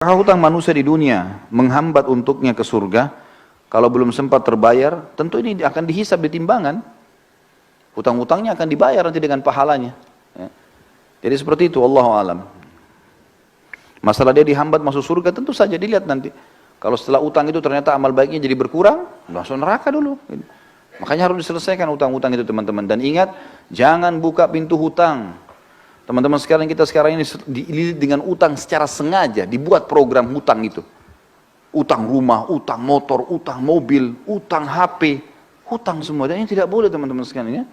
Hutang manusia di dunia menghambat untuknya ke surga. Kalau belum sempat terbayar, tentu ini akan dihisab di timbangan. Hutang-hutangnya akan dibayar nanti dengan pahalanya. Ya. Jadi seperti itu, Allahu a'lam. Masalah dia dihambat masuk surga, tentu saja dilihat nanti. Kalau setelah utang itu ternyata amal baiknya jadi berkurang, langsung neraka dulu. Makanya harus diselesaikan hutang-hutang itu teman-teman. Dan ingat, jangan buka pintu hutang. Teman-teman sekalian, kita sekarang ini dililit dengan utang secara sengaja, dibuat program hutang itu. Utang rumah, utang motor, utang mobil, utang HP, hutang semua. Dan ini tidak boleh teman-teman sekalian ya.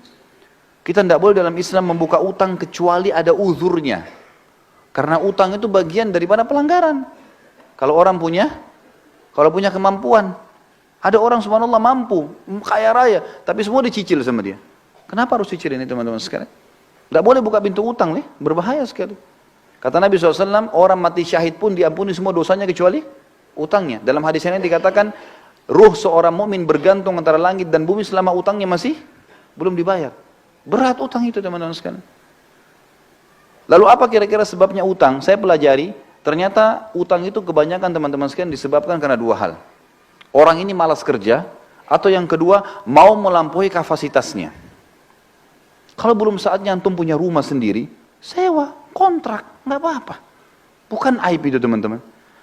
Kita tidak boleh dalam Islam membuka utang kecuali ada uzurnya. Karena utang itu bagian daripada pelanggaran. Kalau punya kemampuan. Ada orang subhanallah mampu, kaya raya, tapi semua dicicil sama dia. Kenapa harus cicil ini teman-teman sekalian? Tidak boleh buka pintu utang nih, berbahaya sekali. Kata Nabi SAW, orang mati syahid pun diampuni semua dosanya kecuali utangnya. Dalam hadis ini dikatakan, ruh seorang mukmin bergantung antara langit dan bumi selama utangnya masih belum dibayar. Berat utang itu teman-teman sekalian. Lalu apa kira-kira sebabnya utang? Saya pelajari, ternyata utang itu kebanyakan teman-teman sekalian disebabkan karena dua hal. Orang ini malas kerja, atau yang kedua, mau melampaui kapasitasnya. Kalau belum saatnya antum punya rumah sendiri, sewa, kontrak, nggak apa-apa. Bukan aib itu teman-teman.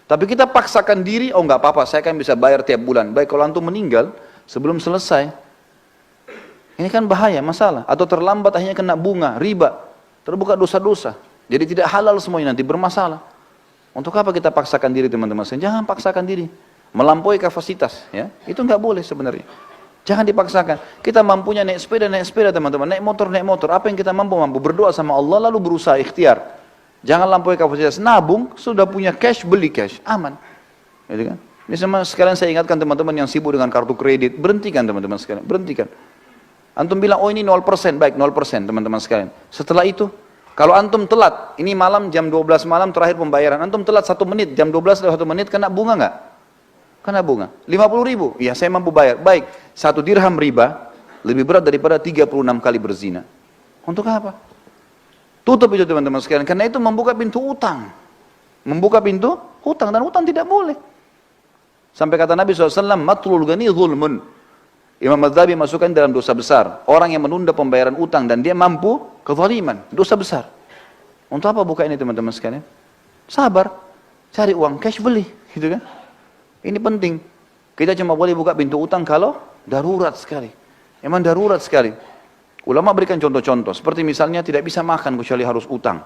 Tapi kita paksakan diri, oh nggak apa-apa, saya kan bisa bayar tiap bulan. Baik kalau antum meninggal, sebelum selesai. Ini kan bahaya, masalah. Atau terlambat akhirnya kena bunga, riba. Terbuka dosa-dosa. Jadi tidak halal semuanya, nanti bermasalah. Untuk apa kita paksakan diri teman-teman? Jangan paksakan diri. Melampaui kapasitas, ya itu nggak boleh sebenarnya. Jangan dipaksakan. Kita mampunya naik sepeda teman-teman, naik motor. Apa yang kita mampu berdoa sama Allah lalu berusaha ikhtiar. Jangan lampaui kapasitas. Nabung, sudah punya cash, beli cash, aman. Gitu kan? Ini sama sekalian saya ingatkan teman-teman yang sibuk dengan kartu kredit, berhentikan teman-teman sekalian, berhentikan. Antum bilang, oh ini 0%, baik 0% teman-teman sekalian. Setelah itu, kalau antum telat, ini malam jam 12 malam terakhir pembayaran, antum telat 1 menit, jam 12 lewat 1 menit, kena bunga nggak? Kena bunga. 50.000, ya saya mampu bayar. Baik, 1 dirham riba lebih berat daripada 36 kali berzina. Untuk apa? Tutup itu teman-teman sekalian. Karena itu membuka pintu utang. Membuka pintu hutang, dan hutang tidak boleh. Sampai kata Nabi SAW, matlul ghani zulmun. Imam Madzhabi masukkan dalam dosa besar. Orang yang menunda pembayaran utang dan dia mampu, kezaliman, dosa besar. Untuk apa buka ini teman-teman sekalian? Sabar, cari uang cash beli, gitu kan? Ini penting. Kita cuma boleh buka pintu utang kalau darurat sekali. Emang darurat sekali. Ulama berikan contoh-contoh. Seperti misalnya tidak bisa makan kecuali harus utang.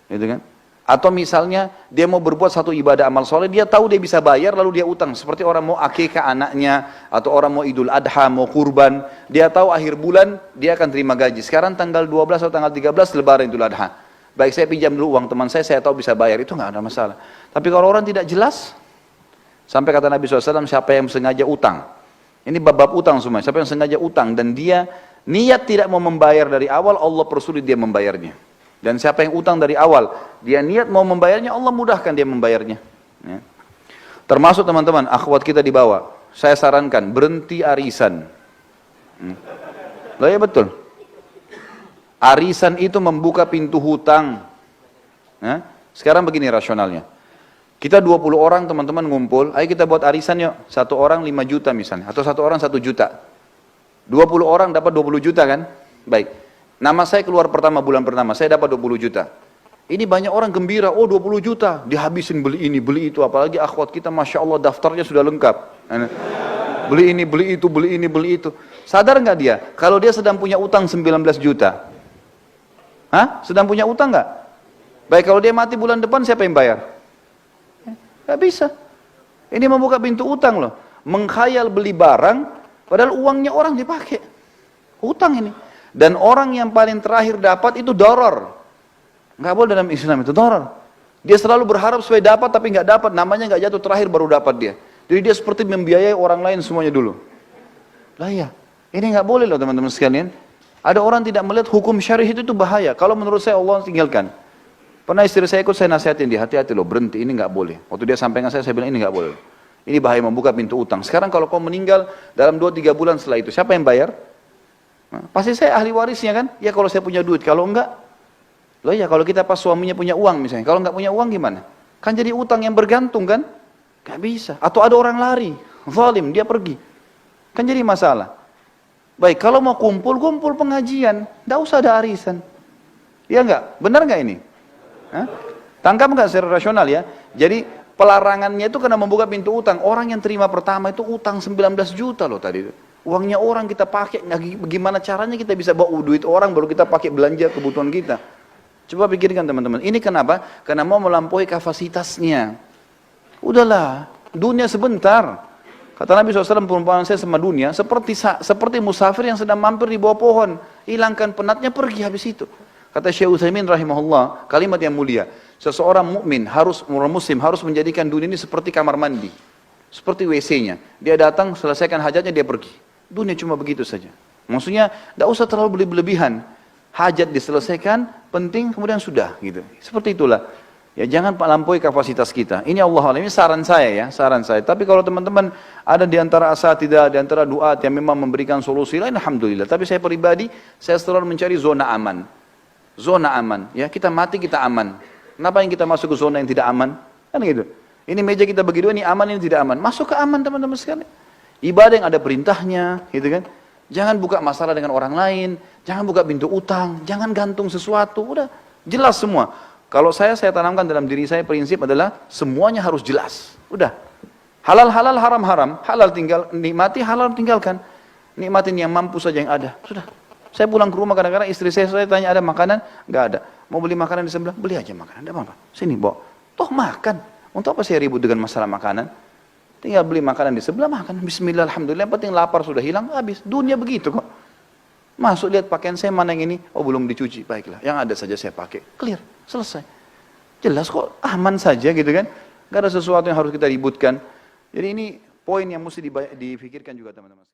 Gitu kan? Atau misalnya dia mau berbuat satu ibadah amal soleh, dia tahu dia bisa bayar lalu dia utang. Seperti orang mau akikah anaknya, atau orang mau idul adha, mau kurban. Dia tahu akhir bulan dia akan terima gaji. Sekarang tanggal 12 atau tanggal 13 lebaran idul adha. Baik saya pinjam dulu uang teman saya tahu bisa bayar. Itu nggak ada masalah. Tapi kalau orang tidak jelas, sampai kata Nabi SAW, siapa yang sengaja utang. Ini bab-bab utang semua. Siapa yang sengaja utang dan dia niat tidak mau membayar dari awal, Allah persulit dia membayarnya. Dan siapa yang utang dari awal, dia niat mau membayarnya, Allah mudahkan dia membayarnya. Ya. Termasuk teman-teman, akhwat kita di bawah. Saya sarankan, berhenti arisan. Loh ya betul. Arisan itu membuka pintu hutang. Ya. Sekarang begini rasionalnya. Kita 20 orang teman-teman ngumpul, ayo kita buat arisan yuk. 1 orang 5 juta misalnya, atau 1 orang 1 juta. 20 orang dapat 20 juta kan? Baik. Nama saya keluar pertama, bulan pertama, saya dapat 20 juta. Ini banyak orang gembira, oh 20 juta, dihabisin beli ini, beli itu. Apalagi akhwat kita, Masya Allah daftarnya sudah lengkap. Beli ini, beli itu, beli ini, beli itu. Sadar nggak dia? Kalau dia sedang punya utang 19 juta. Hah? Sedang punya utang nggak? Baik, kalau dia mati bulan depan, siapa yang bayar? Gak bisa. Ini membuka pintu utang loh. Mengkhayal beli barang, padahal uangnya orang dipakai. Utang ini. Dan orang yang paling terakhir dapat itu doror. Gak boleh dalam Islam itu doror. Dia selalu berharap supaya dapat tapi gak dapat. Namanya gak jatuh terakhir baru dapat dia. Jadi dia seperti membiayai orang lain semuanya dulu. Lah ya, ini gak boleh loh teman-teman sekalian. Ada orang tidak melihat hukum syarih itu bahaya. Kalau menurut saya Allah tinggalkan. Pernah istri saya ikut, saya nasihatin dia, hati-hati loh, berhenti, ini nggak boleh. Waktu dia sampaikan saya bilang ini nggak boleh. Ini bahaya membuka pintu utang. Sekarang kalau kau meninggal dalam 2-3 bulan setelah itu, siapa yang bayar? Nah, pasti saya ahli warisnya kan? Ya kalau saya punya duit, kalau enggak, loh ya kalau kita pas suaminya punya uang misalnya, kalau nggak punya uang gimana? Kan jadi utang yang bergantung kan? Gak bisa. Atau ada orang lari, zalim, dia pergi. Kan jadi masalah. Baik, kalau mau kumpul, kumpul pengajian. Tidak usah ada arisan. Iya enggak? Benar enggak ini? Hah? Tangkap enggak secara rasional ya? Jadi pelarangannya itu karena membuka pintu utang. Orang yang terima pertama itu utang 19 juta loh tadi. Uangnya orang kita pakai, gimana caranya kita bisa bawa duit orang baru kita pakai belanja kebutuhan kita. Coba pikirkan teman-teman. Ini kenapa? Karena mau melampaui kapasitasnya. Udahlah, dunia sebentar. Kata Nabi SAW, perumpamaan saya sama dunia seperti musafir yang sedang mampir di bawah pohon. Hilangkan penatnya, pergi habis itu. Kata Syekh Utsaimin rahimahullah, kalimat yang mulia. Seseorang mukmin orang muslim harus menjadikan dunia ini seperti kamar mandi. Seperti WC-nya. Dia datang, selesaikan hajatnya, dia pergi. Dunia cuma begitu saja. Maksudnya, tidak usah terlalu berlebihan. Hajat diselesaikan, penting, kemudian sudah. Gitu. Seperti itulah. Ya jangan melampaui kapasitas kita. Ini Allah Alam, ini saran saya ya, saran saya. Tapi kalau teman-teman ada di antara asatidzah, di antara duat yang memang memberikan solusi lain, alhamdulillah. Tapi saya pribadi, saya selalu mencari zona aman. Zona aman, ya kita mati kita aman. Kenapa yang kita masuk ke zona yang tidak aman? Kan gitu. Ini meja kita bagi dua, ini aman, ini tidak aman. Masuk ke aman teman-teman sekalian. Ibadah yang ada perintahnya, gitu kan. Jangan buka masalah dengan orang lain, jangan buka pintu utang, jangan gantung sesuatu, udah jelas semua. Kalau saya tanamkan dalam diri saya prinsip adalah semuanya harus jelas. Udah. Halal halal, haram haram. Halal tinggal nikmati, halal tinggalkan. Nikmatin yang mampu saja yang ada. Sudah. Saya pulang ke rumah kadang-kadang istri saya tanya ada makanan? Enggak ada. Mau beli makanan di sebelah? Beli aja makanan. Enggak apa-apa. Sini bawa. Toh makan. Untuk apa saya ribut dengan masalah makanan? Tinggal beli makanan di sebelah makan. Bismillah, alhamdulillah. Yang penting lapar sudah hilang, habis. Dunia begitu kok. Masuk lihat pakaian saya mana yang ini? Oh belum dicuci. Baiklah. Yang ada saja saya pakai. Clear. Selesai. Jelas kok, aman saja gitu kan. Gak ada sesuatu yang harus kita ributkan. Jadi ini poin yang mesti difikirkan juga teman-teman.